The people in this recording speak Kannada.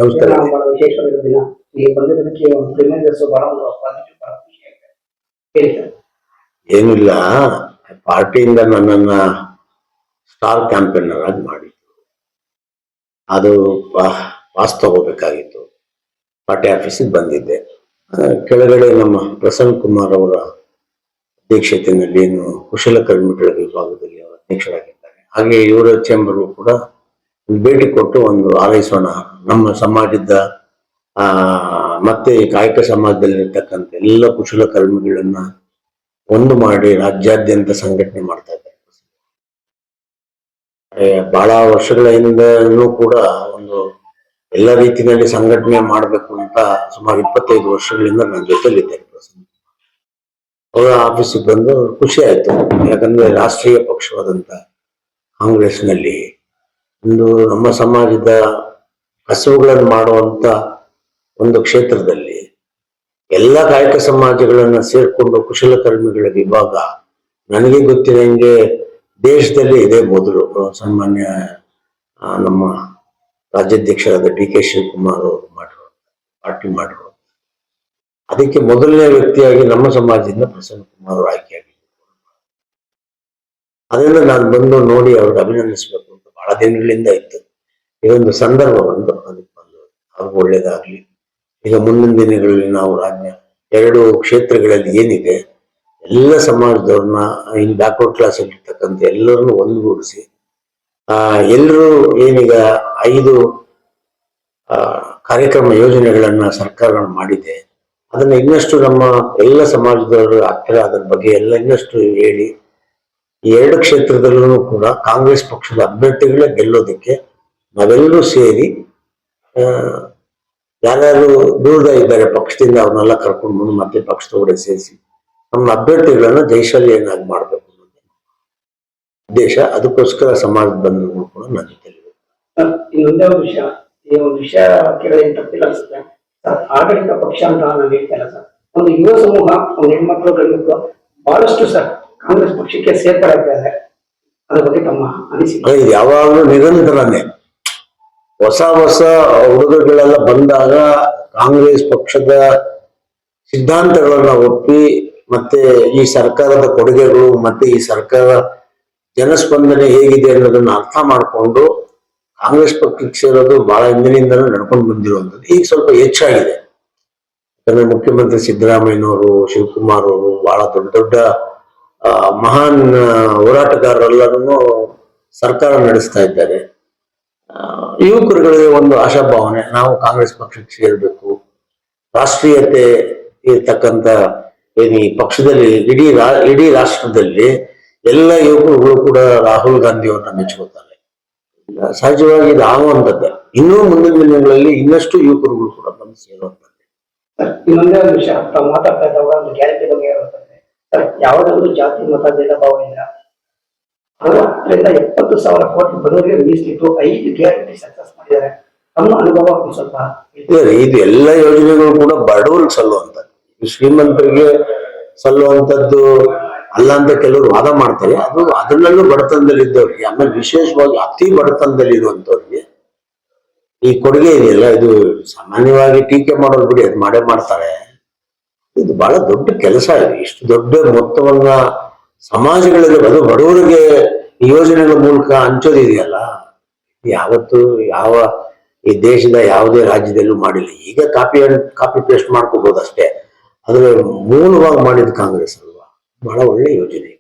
ನಮಸ್ಕಾರ. ಬಹಳ ವಿಶೇಷವಾಗಿರೋ ದಿನ ನೀವು ಬಂದಿದ್ದಕ್ಕೆ ಒಂದು ಪ್ರಿಮಿಯರ್ಸ್ ಬಹಳ ಒಂದು ಪಾಸಿಟಿವ್ ಬಹಳ ಖುಷಿ ಆಗಿದೆ. ಹೇಳಿ ಸರ್. ಏನಿಲ್ಲ, ಪಾರ್ಟಿಯಿಂದ ನನ್ನನ್ನ ಸ್ಟಾರ್ ಕ್ಯಾಂಪೇನರ್ ಆಗಿ ಮಾಡಿದ್ರು. ಅದು ಪಾಸ್ ತಗೋಬೇಕಾಗಿತ್ತು. ಪಾರ್ಟಿ ಆಫೀಸಿಗೆ ಬಂದಿದ್ದೆ. ಕೆಳಗಡೆ ನಮ್ಮ ಪ್ರಸನ್ನ ಕುಮಾರ್ ಅವರ ಅಧ್ಯಕ್ಷತೆಯಲ್ಲಿ ಕುಶಲಕರ್ಮಿಗಳ ವಿಭಾಗದಲ್ಲಿ ಅವರು ಅಧ್ಯಕ್ಷರಾಗಿದ್ದಾರೆ. ಹಾಗೆ ಇವರ ಚೇಂಬರ್ ಕೂಡ ಭೇಟಿ ಕೊಟ್ಟು ಒಂದು ಆರೈಸೋಣ, ನಮ್ಮ ಸಮಾಜದ ಮತ್ತೆ ಕಾಯಕ ಸಮಾಜದಲ್ಲಿರ್ತಕ್ಕಂಥ ಎಲ್ಲ ಕುಶಲಕರ್ಮಿಗಳನ್ನ ಒಂದು ಮಾಡಿ ರಾಜ್ಯಾದ್ಯಂತ ಸಂಘಟನೆ ಮಾಡ್ತಾ ಇದ್ದಾರೆ. ಬಹಳ ವರ್ಷಗಳ ಹಿಂದೆನೂ ಕೂಡ ಒಂದು ಎಲ್ಲ ರೀತಿಯಲ್ಲಿ ಸಂಘಟನೆ ಮಾಡಬೇಕು ಅಂತ ಸುಮಾರು 25 ವರ್ಷಗಳಿಂದ ನನ್ನ ಜೊತೆಲಿದ್ದೇನೆ. ಅವರ ಆಫೀಸಿಗೆ ಬಂದು ಖುಷಿ ಆಯ್ತು. ಯಾಕಂದ್ರೆ ರಾಷ್ಟ್ರೀಯ ಪಕ್ಷವಾದಂತ ಕಾಂಗ್ರೆಸ್ನಲ್ಲಿ ಒಂದು ನಮ್ಮ ಸಮಾಜದ ಕಸುವುಗಳನ್ನು ಮಾಡುವಂತ ಒಂದು ಕ್ಷೇತ್ರದಲ್ಲಿ ಎಲ್ಲ ಕಾಯಕ ಸಮಾಜಗಳನ್ನ ಸೇರ್ಕೊಂಡು ಕುಶಲಕರ್ಮಿಗಳ ವಿಭಾಗ, ನನಗೆ ಗೊತ್ತಿರಂಗೆ ದೇಶದಲ್ಲಿ ಇದೇ ಮೊದಲು. ಸಾಮಾನ್ಯ ನಮ್ಮ ರಾಜ್ಯಾಧ್ಯಕ್ಷರಾದ DK ಶಿವಕುಮಾರ್ ಅವರು ಮಾಡಿರೋ ಪಾರ್ಟಿ ಮಾಡಿರೋ ಅದಕ್ಕೆ ಮೊದಲನೇ ವ್ಯಕ್ತಿಯಾಗಿ ನಮ್ಮ ಸಮಾಜದಿಂದ ಪ್ರಸನ್ನ ಕುಮಾರ್ ಅವರು ಆಯ್ಕೆಯಾಗಿದ್ದರು. ಅದರಿಂದ ನಾನು ಬಂದು ನೋಡಿ ಅವ್ರಿಗೆ ಅಭಿನಂದಿಸ್ಬೇಕು ಅಂತ ಬಹಳ ದಿನಗಳಿಂದ ಇತ್ತು. ಇದೊಂದು ಸಂದರ್ಭ ಬಂದು ಅದಕ್ಕೆ ಬಂದು ಅವ್ರಿಗೆ ಒಳ್ಳೇದಾಗ್ಲಿ. ಈಗ ಮುಂದಿನ ದಿನಗಳಲ್ಲಿ ನಾವು ಎರಡು ಕ್ಷೇತ್ರಗಳಲ್ಲಿ ಏನಿದೆ ಎಲ್ಲ ಸಮಾಜದವ್ರನ್ನ, ಇಲ್ಲಿ ಬ್ಯಾಕ್ವರ್ಡ್ ಕ್ಲಾಸ್ ಇರ್ತಕ್ಕಂಥ ಎಲ್ಲರನ್ನು ಒಂದುಗೂಡಿಸಿ ಎಲ್ಲರೂ ಏನೀಗ 5 ಕಾರ್ಯಕ್ರಮ ಯೋಜನೆಗಳನ್ನ ಸರ್ಕಾರ ಮಾಡಿದೆ, ಅದನ್ನ ಇನ್ನಷ್ಟು ನಮ್ಮ ಎಲ್ಲ ಸಮಾಜದವರು ಆಗ್ತಾರೆ, ಅದರ ಬಗ್ಗೆ ಎಲ್ಲ ಇನ್ನಷ್ಟು ಹೇಳಿ ಈ 2 ಕ್ಷೇತ್ರದಲ್ಲೂ ಕೂಡ ಕಾಂಗ್ರೆಸ್ ಪಕ್ಷದ ಅಭ್ಯರ್ಥಿಗಳೇ ಗೆಲ್ಲೋದಕ್ಕೆ ನಾವೆಲ್ಲರೂ ಸೇರಿ ಯಾರ್ಯಾರು ದೂರದ ಇದ್ದಾರೆ ಪಕ್ಷದಿಂದ ಅವ್ರನ್ನೆಲ್ಲ ಕರ್ಕೊಂಡು ಬಂದು ಮತ್ತೆ ಪಕ್ಷದ ಕೂಡ ಸೇರಿಸಿ ನಮ್ಮ ಅಭ್ಯರ್ಥಿಗಳನ್ನ ಜಯಶಾಲಿಯನ್ನಾಗಿ ಮಾಡ್ಬೇಕು ಅನ್ನೋದು ಉದ್ದೇಶ. ಅದಕ್ಕೋಸ್ಕರ ಸಮಾಜದ ಬಂಧುಗಳು ಕೂಡ ನನ್ನ ಜೊತೆಲಿ. ಇನ್ನೊಂದೇ ಒಂದು ವಿಷಯ, ಈ ಒಂದು ವಿಷಯ ಕೇಳೋದೇನು ತಪ್ಪಿಲ್ಲ ಅನ್ಸುತ್ತೆ. ಆಡಳಿತ ಪಕ್ಷ ಅಂತ ನಾನು ಹೇಳ್ತೇನೆ ಸರ್. ಒಂದು ಯುವ ಸಮೂಹ, ಒಂದು ಹೆಣ್ಮಕ್ಳು ಗಂಡ್ಮಕ್ಳು ಬಹಳಷ್ಟು ಸರ್ ಕಾಂಗ್ರೆಸ್ ಪಕ್ಷಕ್ಕೆ ಸೇರ್ಪಡೆ ಆಗ್ತಾರೆ. ಅದ್ರ ಬಗ್ಗೆ ತಮ್ಮ ಅನಿಸಿಕೆ? ಯಾವಾಗಲೂ ನಿರಂತರನೇ ಹೊಸ ಹುಡುಗರುಗಳೆಲ್ಲ ಬಂದಾಗ ಕಾಂಗ್ರೆಸ್ ಪಕ್ಷದ ಸಿದ್ಧಾಂತಗಳನ್ನ ಒಪ್ಪಿ ಮತ್ತೆ ಈ ಸರ್ಕಾರದ ಕೊಡುಗೆಗಳು ಮತ್ತೆ ಈ ಸರ್ಕಾರ ಜನಸ್ಪಂದನೆ ಹೇಗಿದೆ ಅನ್ನೋದನ್ನ ಅರ್ಥ ಮಾಡಿಕೊಂಡು ಕಾಂಗ್ರೆಸ್ ಪಕ್ಷಕ್ಕೆ ಸೇರೋದು ಬಹಳ ಹಿಂದಿನಿಂದಲೂ ನಡ್ಕೊಂಡು ಬಂದಿರುವಂಥದ್ದು. ಈಗ ಸ್ವಲ್ಪ ಹೆಚ್ಚಾಗಿದೆ. ಯಾಕಂದ್ರೆ ಮುಖ್ಯಮಂತ್ರಿ ಸಿದ್ದರಾಮಯ್ಯನವರು, ಶಿವಕುಮಾರ್ ಅವರು ಬಹಳ ದೊಡ್ಡ ದೊಡ್ಡ ಮಹಾನ್ ಹೋರಾಟಗಾರರೆಲ್ಲರೂ ಸರ್ಕಾರ ನಡೆಸ್ತಾ ಇದ್ದಾರೆ. ಯುವಕರುಗಳಿಗೆ ಒಂದು ಆಶಾಭಾವನೆ, ನಾವು ಕಾಂಗ್ರೆಸ್ ಪಕ್ಷಕ್ಕೆ ಸೇರ್ಬೇಕು, ರಾಷ್ಟ್ರೀಯತೆ ಇರ್ತಕ್ಕಂಥ ಏನು ಈ ಪಕ್ಷದಲ್ಲಿ ಇಡೀ ರಾಷ್ಟ್ರದಲ್ಲಿ ಎಲ್ಲ ಯುವಕರುಗಳು ಕೂಡ ರಾಹುಲ್ ಗಾಂಧಿ ಅವ್ರನ್ನ ಮೆಚ್ಕೋತಾರೆ. ಸಹಜವಾಗಿ ಇದು ಆಗುವಂಥದ್ದೇ. ಇನ್ನೂ ಮುಂದಿನ ದಿನಗಳಲ್ಲಿ ಇನ್ನಷ್ಟು ಯುವಕರುಗಳು ಕೂಡ ಬಂದು ಸೇರುವಂಥದ್ದು. ಇನ್ನೊಂದೇ ಒಂದು ವಿಷಯ, ತಾವು ಮಾತಾಡ್ತಾ ಇದ್ದಾಗ ಒಂದು ಗ್ಯಾರಂಟಿ ಬಗ್ಗೆ ಇರುತ್ತದೆ ಸರ್. ಯಾವುದಾದ್ರೂ ಜಾತಿ ಮತ ಭೇದ ಭಾವ ಇಲ್ಲ, 60ರಿಂದ 70,000 ಕೋಟಿ ಬಡವರಿಗೆ ಮೀಸಲಿಟ್ಟು 5 ಗ್ಯಾರಂಟಿ ಸಕ್ಸಸ್ ಮಾಡಿದ್ದಾರೆ. ತಮ್ಮ ಅನುಭವ ಸ್ವಲ್ಪ ಇದು ಎಲ್ಲ ಯೋಜನೆಗಳು ಕೂಡ ಬಡವರಿಗೆ ಸಲ್ಲುವಂಥದ್ದು, ಶ್ರೀಮಂತರಿಗೆ ಸಲ್ಲುವಂಥದ್ದು ಅಲ್ಲ ಅಂತ ಕೆಲವರು ವಾದ ಮಾಡ್ತಾರೆ. ಅದು ಅದರಲ್ಲೂ ಬಡತನದಲ್ಲಿ ಇದ್ದವ್ರಿಗೆ, ಆಮೇಲೆ ವಿಶೇಷವಾಗಿ ಅತಿ ಬಡತನದಲ್ಲಿ ಇರುವಂತವ್ರಿಗೆ ಈ ಕೊಡುಗೆ ಇದೆಯಲ್ಲ, ಇದು ಸಾಮಾನ್ಯವಾಗಿ ಟೀಕೆ ಮಾಡೋದು ಬಿಡಿ, ಅದು ಮಾಡೇ ಮಾಡ್ತಾರೆ. ಇದು ಬಹಳ ದೊಡ್ಡ ಕೆಲಸ ಇದೆ. ಇಷ್ಟು ದೊಡ್ಡ ಮೊತ್ತವನ್ನ ಸಮಾಜಗಳಲ್ಲಿ ಅದು ಬಡವರಿಗೆ ಯೋಜನೆಗಳ ಮೂಲಕ ಹಂಚೋದಿದೆಯಲ್ಲ, ಯಾವತ್ತು ಈ ದೇಶದ ಯಾವುದೇ ರಾಜ್ಯದಲ್ಲೂ ಮಾಡಿಲ್ಲ. ಈಗ ಕಾಪಿ ಪೇಸ್ಟ್ ಮಾಡ್ಕೋಬಹುದು ಅಷ್ಟೇ. ಆದ್ರೆ ಮೂಲವಾಗಿ ಮಾಡಿದ ಕಾಂಗ್ರೆಸ್ ಅಲ್ವಾ, ಬಹಳ ಒಳ್ಳೆ ಯೋಜನೆ.